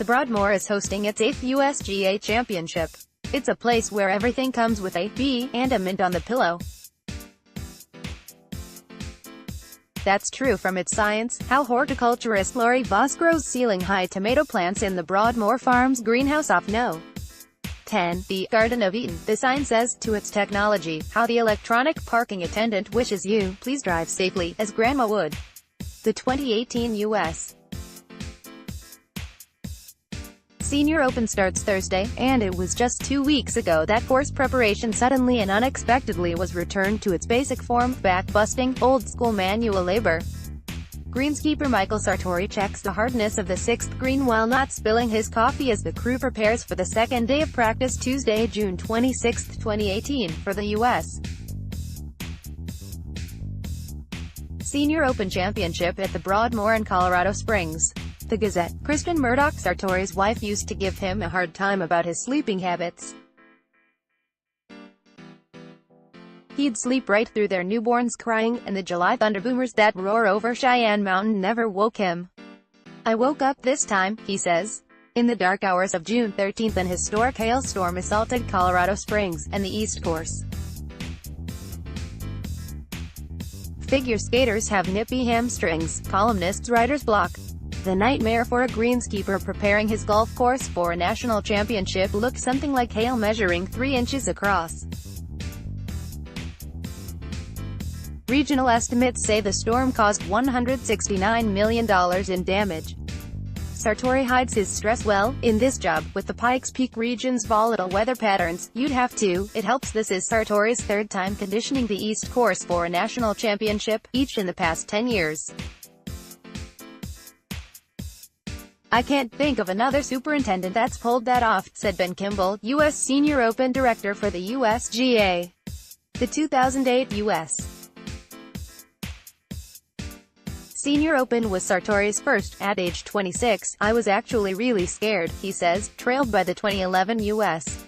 The Broadmoor is hosting its 8th USGA championship. It's a place where everything comes with a bee and a mint on the pillow. That's true from its science, how horticulturist Lorri Voss grows ceiling-high tomato plants in the Broadmoor Farms greenhouse off No. 10, the Garden of Eden. The sign says, to its technology, how the electronic parking attendant wishes you, please drive safely, as Grandma would. The 2018 U.S. Senior Open starts Thursday, and it was just 2 weeks ago that course preparation suddenly and unexpectedly was returned to its basic form, back-busting, old-school manual labor. Greenskeeper Michael Sartori checks the hardness of the 6th green while not spilling his coffee as the crew prepares for the second day of practice Tuesday, June 26, 2018, for the U.S. Senior Open Championship at the Broadmoor in Colorado Springs. The Gazette. Kristen Murdoch, Sartori's wife, used to give him a hard time about his sleeping habits. He'd sleep right through their newborns crying, and the July thunderboomers that roar over Cheyenne Mountain never woke him. I woke up this time, he says. In the dark hours of June 13, an historic hailstorm assaulted Colorado Springs, and the East Course. Figure skaters have nippy hamstrings, columnists writer's block. The nightmare for a greenskeeper preparing his golf course for a national championship looked something like hail measuring 3 inches across. Regional estimates say the storm caused $169 million in damage. Sartori hides his stress well. In this job, with the Pikes Peak region's volatile weather patterns, you'd have to. It helps. This is Sartori's 3rd time conditioning the East Course for a national championship, each in the past 10 years. I can't think of another superintendent that's pulled that off, said Ben Kimball, U.S. Senior Open Director for the USGA. The 2008 U.S. Senior Open was Sartori's first. At age 26, I was actually really scared, he says, trailed by the 2011 U.S.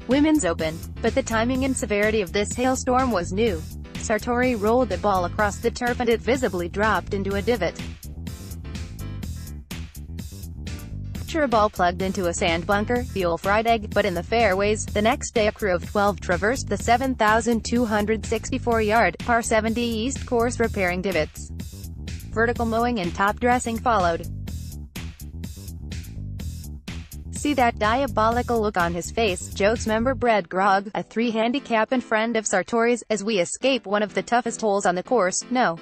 Women's Open. But the timing and severity of this hailstorm was new. Sartori rolled the ball across the turf and it visibly dropped into a divot. A ball plugged into a sand bunker, the old fried egg, but in the fairways. The next day a crew of 12 traversed the 7,264-yard, par 70 East Course repairing divots. Vertical mowing and top dressing followed. See that diabolical look on his face, jokes member Brad Grogg, a 3 handicap and friend of Sartori's, as we escape one of the toughest holes on the course. No.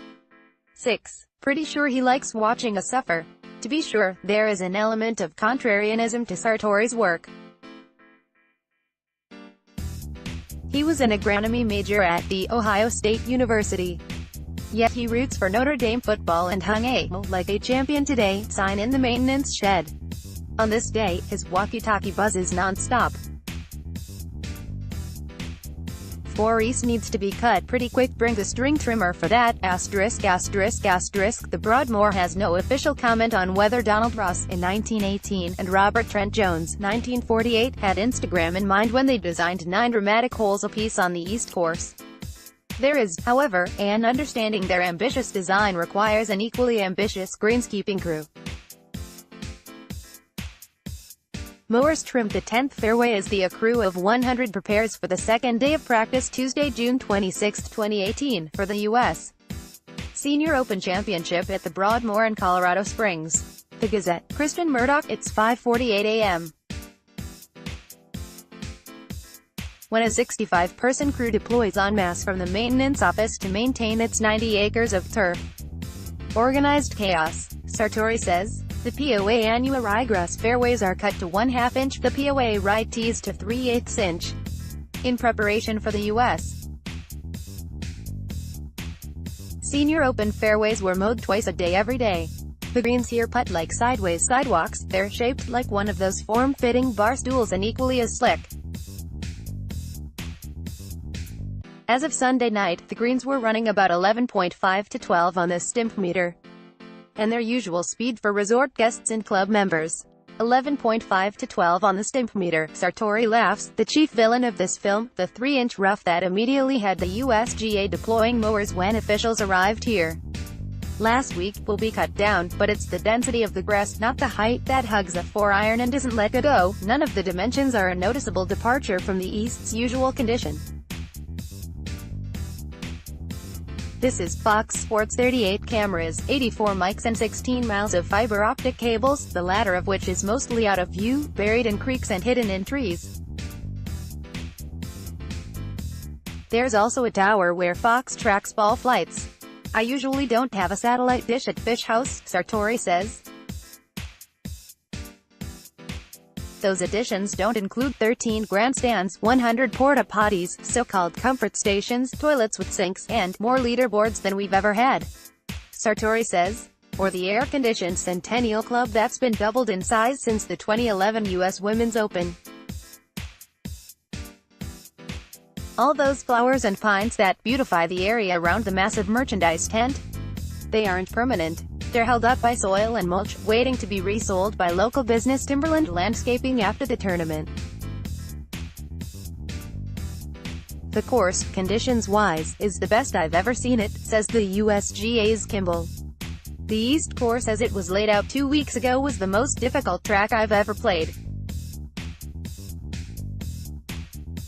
6. Pretty sure he likes watching us suffer. To be sure, there is an element of contrarianism to Sartori's work. He was an agronomy major at The Ohio State University. Yet he roots for Notre Dame football and hung a "like a champion today" sign in the maintenance shed. On this day, his walkie-talkie buzzes non-stop. 4 East needs to be cut pretty quick, brings a string trimmer for that, *******. The Broadmoor has no official comment on whether Donald Ross, in 1918, and Robert Trent Jones, 1948, had Instagram in mind when they designed 9 dramatic holes apiece on the East Course. There is, however, an understanding their ambitious design requires an equally ambitious greenskeeping crew. Mowers trimmed the 10th fairway as the crew of 100 prepares for the second day of practice Tuesday, June 26, 2018, for the U.S. Senior Open Championship at the Broadmoor in Colorado Springs. The Gazette. Kristen Murdoch. It's 5:48 a.m. when a 65-person crew deploys en masse from the maintenance office to maintain its 90 acres of turf. Organized chaos, Sartori says. The POA annual ryegrass fairways are cut to 1/2 inch, the POA rye tees to 3/8 inch. In preparation for the U.S. Senior Open fairways were mowed twice a day every day. The greens here putt like sideways sidewalks, they're shaped like one of those form-fitting bar stools and equally as slick. As of Sunday night, the greens were running about 11.5 to 12 on the Stimpmeter, and their usual speed for resort guests and club members. 11.5 to 12 on the Stimpmeter. Sartori laughs, the chief villain of this film, the 3-inch rough that immediately had the USGA deploying mowers when officials arrived here. last week, will be cut down, but it's the density of the grass, not the height, that hugs a 4-iron and doesn't let it go. None of the dimensions are a noticeable departure from the East's usual condition. This is Fox Sports. 38 cameras, 84 mics and 16 miles of fiber optic cables, the latter of which is mostly out of view, buried in creeks and hidden in trees. There's also a tower where Fox tracks ball flights. I usually don't have a satellite dish at Fish House, Sartori says. Those additions don't include 13 grandstands, 100 porta-potties, so-called comfort stations, toilets with sinks, and more leaderboards than we've ever had, Sartori says. Or the air-conditioned Centennial Club that's been doubled in size since the 2011 U.S. Women's Open. All those flowers and pines that beautify the area around the massive merchandise tent? They aren't permanent. They're held up by soil and mulch, waiting to be resold by local business Timberland Landscaping after the tournament. The course, conditions-wise, is the best I've ever seen it, says the USGA's Kimball. The East course as it was laid out 2 weeks ago was the most difficult track I've ever played.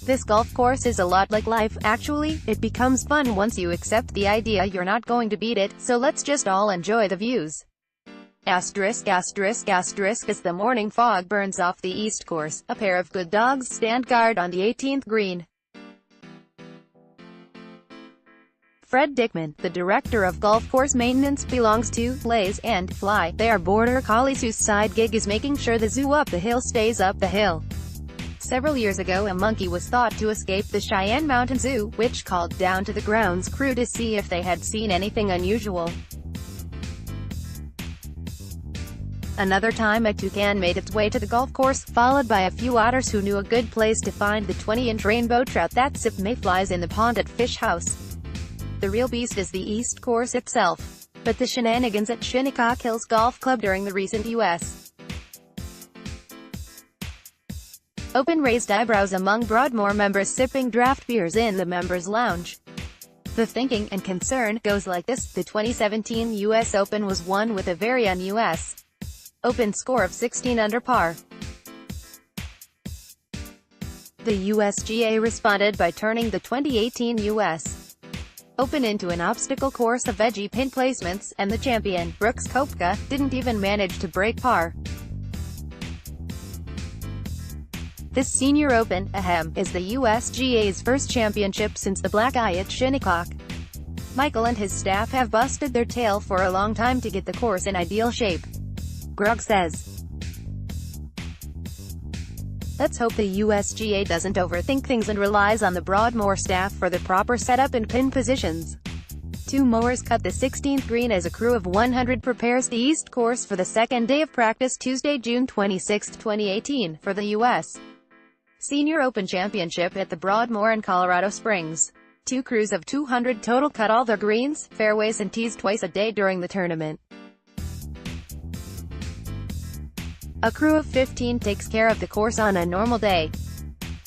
This golf course is a lot like life, actually. It becomes fun once you accept the idea you're not going to beat it, so let's just all enjoy the views. Asterisk, asterisk, asterisk. As the morning fog burns off the East course, a pair of good dogs stand guard on the 18th green. Fred Dickman, the director of golf course maintenance, belongs to Blaze and Fly. They are border collies whose side gig is making sure the zoo up the hill stays up the hill. Several years ago, a monkey was thought to escape the Cheyenne Mountain Zoo, which called down to the grounds crew to see if they had seen anything unusual. Another time, a toucan made its way to the golf course, followed by a few otters who knew a good place to find the 20-inch rainbow trout that sip mayflies in the pond at Fish House. The real beast is the East course itself. But the shenanigans at Shinnecock Hills Golf Club during the recent U.S. Open raised eyebrows among Broadmoor members sipping draft beers in the members' lounge. The thinking and concern goes like this: the 2017 U.S. Open was won with a very un-U.S. Open score of 16 under par. The USGA responded by turning the 2018 U.S. Open into an obstacle course of edgy pin placements, and the champion, Brooks Koepka, didn't even manage to break par. This Senior Open, is the USGA's first championship since the black eye at Shinnecock. Michael and his staff have busted their tail for a long time to get the course in ideal shape, Grog says. Let's hope the USGA doesn't overthink things and relies on the Broadmoor staff for the proper setup and pin positions. 2 mowers cut the 16th green as a crew of 100 prepares the East course for the second day of practice Tuesday, June 26, 2018, for the U.S. Senior Open Championship at the Broadmoor in Colorado Springs. 2 crews of 200 total cut all their greens, fairways and tees twice a day during the tournament. A crew of 15 takes care of the course on a normal day.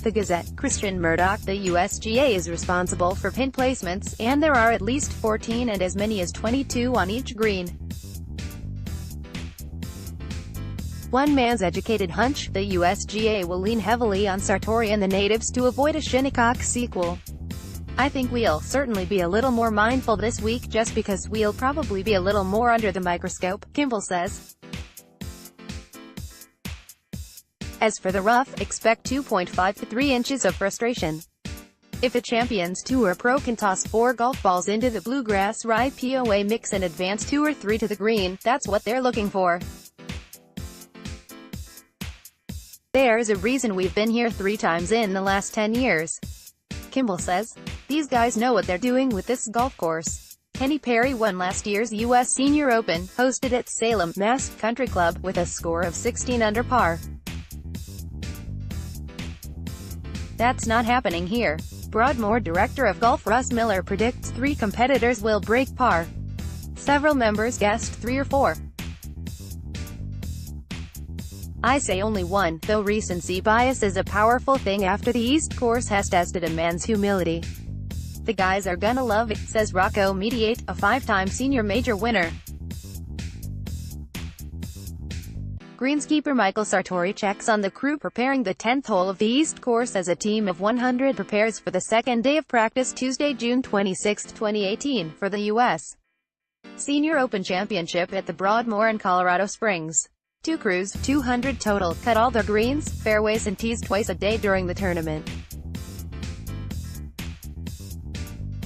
The Gazette, Christian Murdoch, the USGA is responsible for pin placements, and there are at least 14 and as many as 22 on each green. One man's educated hunch, the USGA will lean heavily on Sartori and the natives to avoid a Shinnecock sequel. I think we'll certainly be a little more mindful this week just because we'll probably be a little more under the microscope, Kimball says. As for the rough, expect 2.5 to 3 inches of frustration. If a Champions Tour pro can toss 4 golf balls into the bluegrass rye POA mix and advance 2 or 3 to the green, that's what they're looking for. There's a reason we've been here 3 times in the last 10 years, Kimball says. These guys know what they're doing with this golf course. Kenny Perry won last year's U.S. Senior Open, hosted at Salem, Mass. Country Club, with a score of 16 under par. That's not happening here. Broadmoor director of golf Russ Miller predicts 3 competitors will break par. Several members guessed 3 or 4. I say only 1, though recency bias is a powerful thing after the East course has tested a man's humility. "The guys are gonna love it," says Rocco Mediate, a 5-time senior major winner. Greenskeeper Michael Sartori checks on the crew preparing the 10th hole of the East Course as a team of 100 prepares for the second day of practice Tuesday, June 26, 2018, for the U.S. Senior Open Championship at the Broadmoor in Colorado Springs. 2 crews, 200 total, cut all their greens, fairways and tees twice a day during the tournament.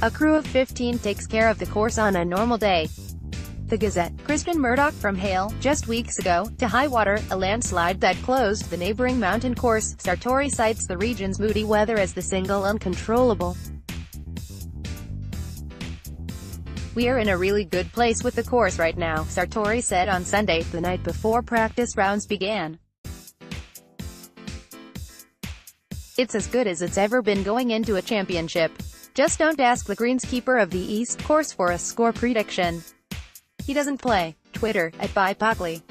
A crew of 15 takes care of the course on a normal day. The Gazette. Kristen Murdoch from hail, just weeks ago, to high water, a landslide that closed the neighboring mountain course. Sartori cites the region's moody weather as the single uncontrollable. "We are in a really good place with the course right now," Sartori said on Sunday, the night before practice rounds began. "It's as good as it's ever been going into a championship. Just don't ask the greenskeeper of the East Course for a score prediction. He doesn't play." Twitter, @ByPaClee.